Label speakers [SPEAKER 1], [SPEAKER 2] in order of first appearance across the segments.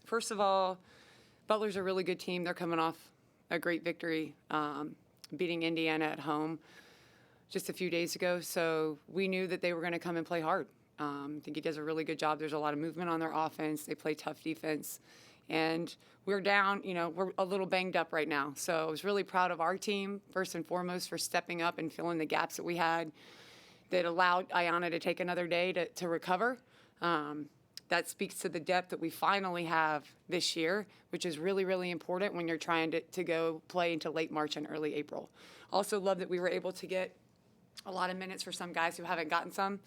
[SPEAKER 1] First of all, Butler's a really good team. They're coming off a great victory, beating Indiana at home just a few days ago. So we knew that they were going to come and play hard. I think he does a really good job. There's a lot of movement on their offense. They play tough defense. And we're down, we're a little banged up right now. So I was really proud of our team, first and foremost, for stepping up and filling the gaps that we had that allowed Ayanna to take another day to recover. That speaks to the depth that we finally have this year, which is really, really important when you're trying to go play into late March and early April. Also love that we were able to get a lot of minutes for some guys who haven't gotten some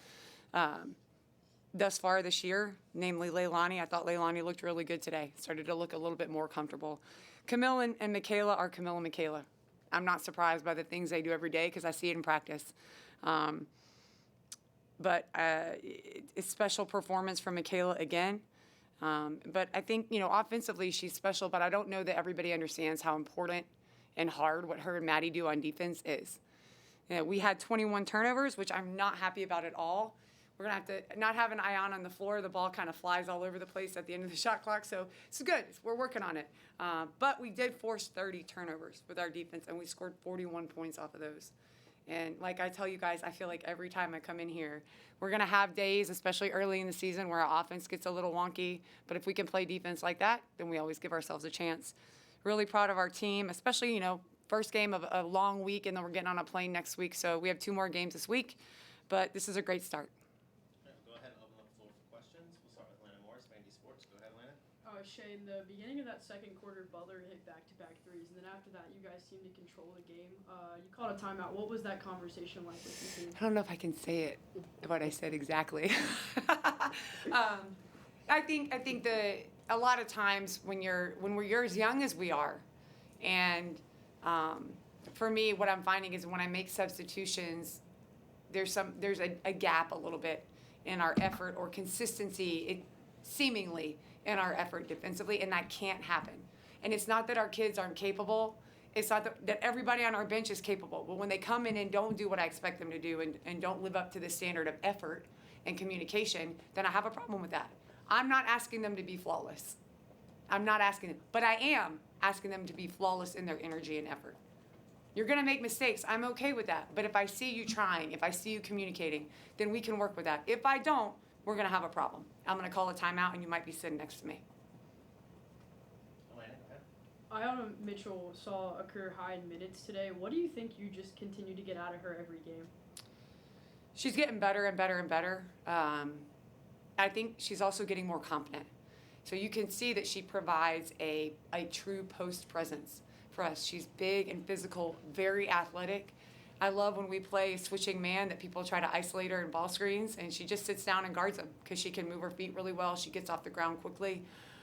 [SPEAKER 1] thus far this year, namely Leilani. I thought Leilani looked really good today, started to look a little bit more comfortable. Camille and Michaela are Camille and Michaela. I'm not surprised by the things they do every day because I see it in practice. But it's special performance from Michaela again. But I think, offensively she's special, but I don't know that everybody understands how important and hard what her and Maddie do on defense is. We had 21 turnovers, which I'm not happy about at all. We're going to have to not have an Ayanna on the floor. The ball kind of flies all over the place at the end of the shot clock. So it's good. We're working on it. But we did force 30 turnovers with our defense, and we scored 41 points off of those. And like I tell you guys, I feel like every time I come in here, we're going to have days, especially early in the season, where our offense gets a little wonky. But if we can play defense like that, then we always give ourselves a chance. Really proud of our team, especially, first game of a long week, and then we're getting on a plane next week. So we have 2 more games this week. But this is a great start.
[SPEAKER 2] Go ahead and open up the floor for questions. We'll start with Lana Morris, Vandy Sports. Go ahead, Lana.
[SPEAKER 3] Shea, in the beginning of that second quarter, Butler hit back-to-back threes, and then after that, you guys seemed to control the game. You called a timeout. What was that conversation like with your team?
[SPEAKER 1] I don't know if I can say it, what I said exactly. I think a lot of times when we're as young as we are, and for me, what I'm finding is when I make substitutions, there's a gap a little bit in our effort or consistency, seemingly in our effort defensively, and that can't happen. And it's not that our kids aren't capable. It's not that everybody on our bench is capable. But when they come in and don't do what I expect them to do and don't live up to the standard of effort and communication, then I have a problem with that. I'm not asking them to be flawless. I'm not asking them. But I am asking them to be flawless in their energy and effort. You're going to make mistakes. I'm okay with that. But if I see you trying, if I see you communicating, then we can work with that. If I don't, we're going to have a problem. I'm going to call a timeout, and you might be sitting next to me.
[SPEAKER 3] Ayanna Mitchell saw a career high in minutes today. What do you think you just continue to get out of her every game?
[SPEAKER 1] She's getting better and better and better. I think she's also getting more confident. So you can see that she provides a true post presence for us. She's big and physical, very athletic. I love when we play switching man that people try to isolate her in ball screens, and she just sits down and guards them because she can move her feet really well. She gets off the ground quickly.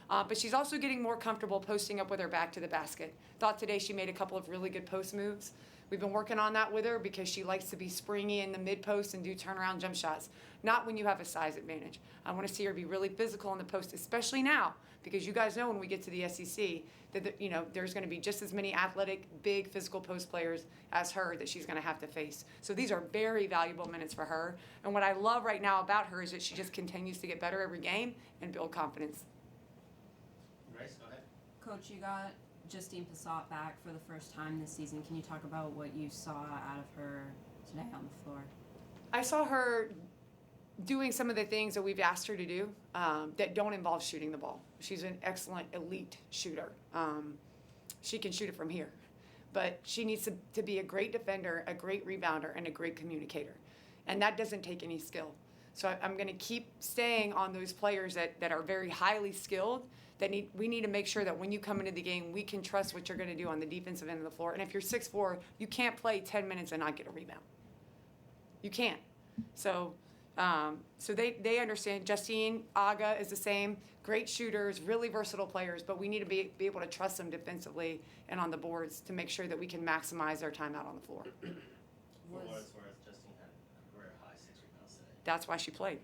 [SPEAKER 1] But she's also getting more comfortable posting up with her back to the basket. Thought today she made a couple of really good post moves. We've been working on that with her because she likes to be springy in the mid-post and do turnaround jump shots. Not when you have a size advantage. I want to see her be really physical in the post, especially now, because you guys know when we get to the SEC that there's going to be just as many athletic, big, physical post players as her that she's going to have to face. So these are very valuable minutes for her. And what I love right now about her is that she just continues to get better every game and build confidence.
[SPEAKER 2] Grace, go ahead.
[SPEAKER 4] Coach, you got Justine Passat back for the first time this season. Can you talk about what you saw out of her today on the floor?
[SPEAKER 1] I saw her doing some of the things that we've asked her to do that don't involve shooting the ball. She's an excellent elite shooter. She can shoot it from here. But she needs to be a great defender, a great rebounder, and a great communicator. And that doesn't take any skill. So I'm going to keep staying on those players that are very highly skilled. We need to make sure that when you come into the game, we can trust what you're going to do on the defensive end of the floor. And if you're 6'4", you can't play 10 minutes and not get a rebound. You can't. So they understand. Justine, Aga is the same. Great shooters, really versatile players, but we need to be able to trust them defensively and on the boards to make sure that we can maximize their time out on the floor.
[SPEAKER 2] For what it's worth, Justine had a career high 6 rebounds today.
[SPEAKER 1] That's why she played.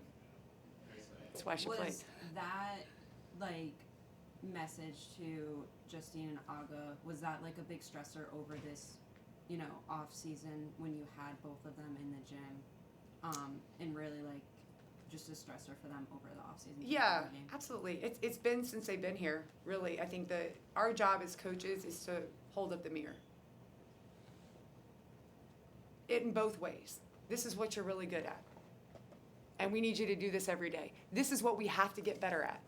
[SPEAKER 1] That's why she played.
[SPEAKER 4] Was that, message to Justine and Aga, was that, a big stressor over this, off season when you had both of them in the gym? And really, just a stressor for them over the offseason?
[SPEAKER 1] Yeah, absolutely. It's been since they've been here, really. I think that our job as coaches is to hold up the mirror. It in both ways. This is what you're really good at. And we need you to do this every day. This is what we have to get better at.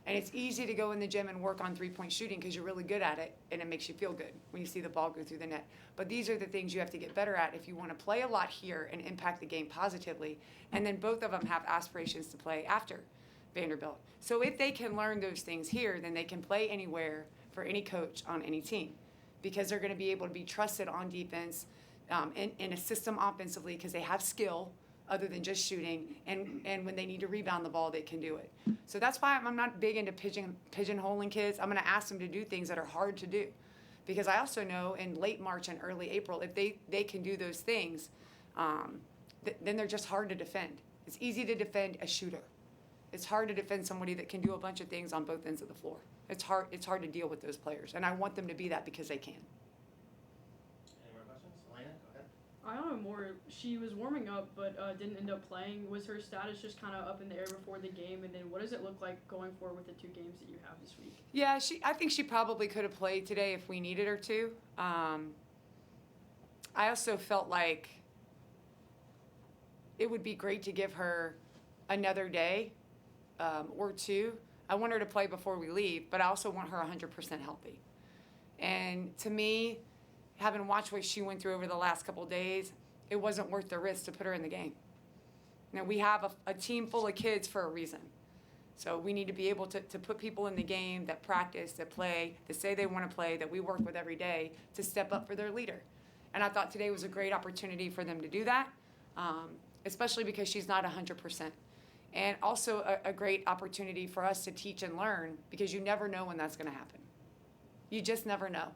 [SPEAKER 1] And it's easy to go in the gym and work on three-point shooting because you're really good at it and it makes you feel good when you see the ball go through the net. But these are the things you have to get better at if you want to play a lot here and impact the game positively. And then both of them have aspirations to play after Vanderbilt. So if they can learn those things here, then they can play anywhere for any coach on any team because they're going to be able to be trusted on defense in a system offensively because they have skill other than just shooting, and when they need to rebound the ball, they can do it. So that's why I'm not big into pigeonholing kids. I'm going to ask them to do things that are hard to do, because I also know in late March and early April, if they can do those things, then they're just hard to defend. It's easy to defend a shooter. It's hard to defend somebody that can do a bunch of things on both ends of the floor. It's hard to deal with those players, and I want them to be that because they can.
[SPEAKER 2] Any more questions? Elena, go ahead.
[SPEAKER 3] I don't know more. She was warming up, but didn't end up playing. Was her status just kind of up in the air before the game? And then what does it look like going forward with the 2 games that you have this week?
[SPEAKER 1] Yeah, I think she probably could have played today if we needed her to. I also felt like it would be great to give her another day or 2. I want her to play before we leave, but I also want her 100% healthy. And to me, having watched what she went through over the last couple of days, it wasn't worth the risk to put her in the game. Now, we have a team full of kids for a reason. So we need to be able to put people in the game that practice, that play, that say they want to play, that we work with every day to step up for their leader. And I thought today was a great opportunity for them to do that, especially because she's not 100%. And also a great opportunity for us to teach and learn, because you never know when that's going to happen. You just never know.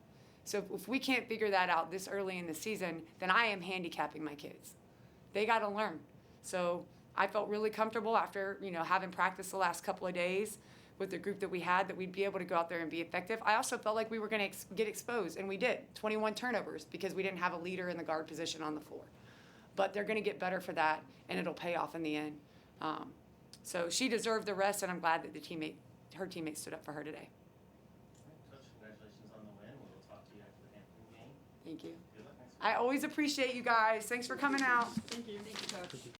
[SPEAKER 1] So if we can't figure that out this early in the season, then I am handicapping my kids. They got to learn. So I felt really comfortable after, having practiced the last couple of days with the group that we had, that we'd be able to go out there and be effective. I also felt like we were going to get exposed, and we did. 21 turnovers because we didn't have a leader in the guard position on the floor. But they're going to get better for that, and it'll pay off in the end. So she deserved the rest, and I'm glad that her teammates stood up for her today.
[SPEAKER 2] Coach, congratulations on the win. We'll talk to you after the Hampton game.
[SPEAKER 1] Thank you.
[SPEAKER 2] Good luck next week.
[SPEAKER 1] I always appreciate you guys. Thanks for coming out.
[SPEAKER 3] Thank you.
[SPEAKER 4] Thank you, Coach.